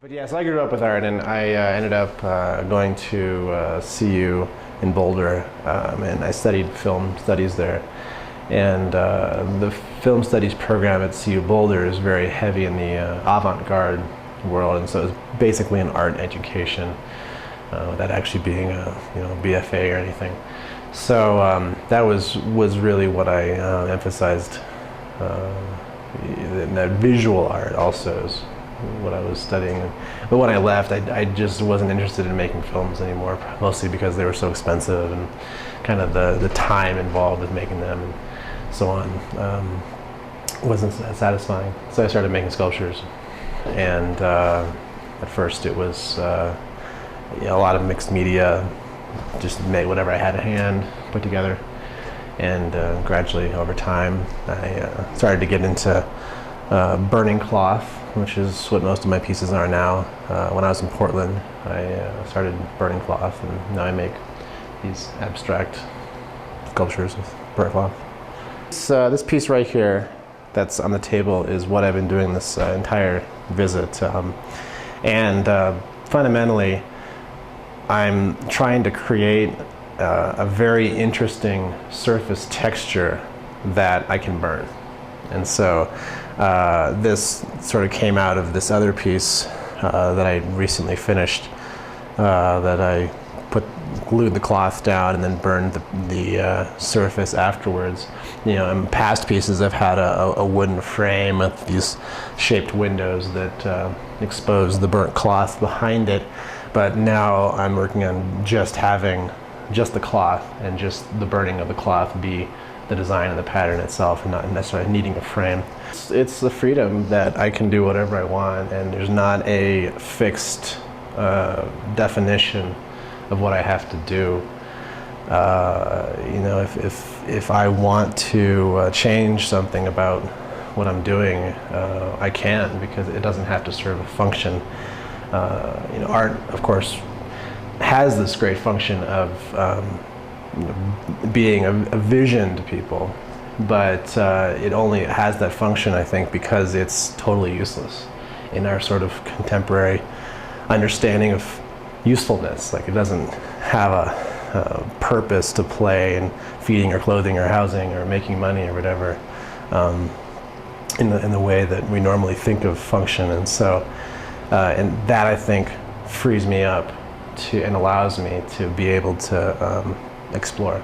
But yeah, so I grew up with art, and I ended up going to CU in Boulder, and I studied film studies there. And the film studies program at CU Boulder is very heavy in the avant-garde world, and so it's basically an art education without actually being a BFA or anything. So that was really what I emphasized. That visual art also is what I was studying. But when I left, I just wasn't interested in making films anymore, mostly because they were so expensive and kind of the time involved with making them and so on wasn't satisfying. So I started making sculptures, and at first it was a lot of mixed media, just make whatever I had at hand, put together. And gradually over time I started to get into burning cloth, which is what most of my pieces are now. When I was in Portland, I started burning cloth, and now I make these abstract sculptures with burnt cloth. This piece right here that's on the table is what I've been doing this entire visit. And fundamentally, I'm trying to create a very interesting surface texture that I can burn. And so this sort of came out of this other piece that I recently finished, that I glued the cloth down and then burned the surface afterwards. In past pieces I've had a wooden frame with these shaped windows that expose the burnt cloth behind it, but now I'm working on just having just the cloth and just the burning of the cloth be the design and the pattern itself, and not necessarily needing a frame. It's the freedom that I can do whatever I want, and there's not a fixed definition of what I have to do. If I want to change something about what I'm doing, I can, because it doesn't have to serve a function. Art, of course, has this great function of being a vision to people, but it only has that function, I think, because it's totally useless in our sort of contemporary understanding of usefulness. Like, it doesn't have a purpose to play in feeding or clothing or housing or making money or whatever, in the way that we normally think of function. And so, and that, I think, frees me up and allows me to be able to explore.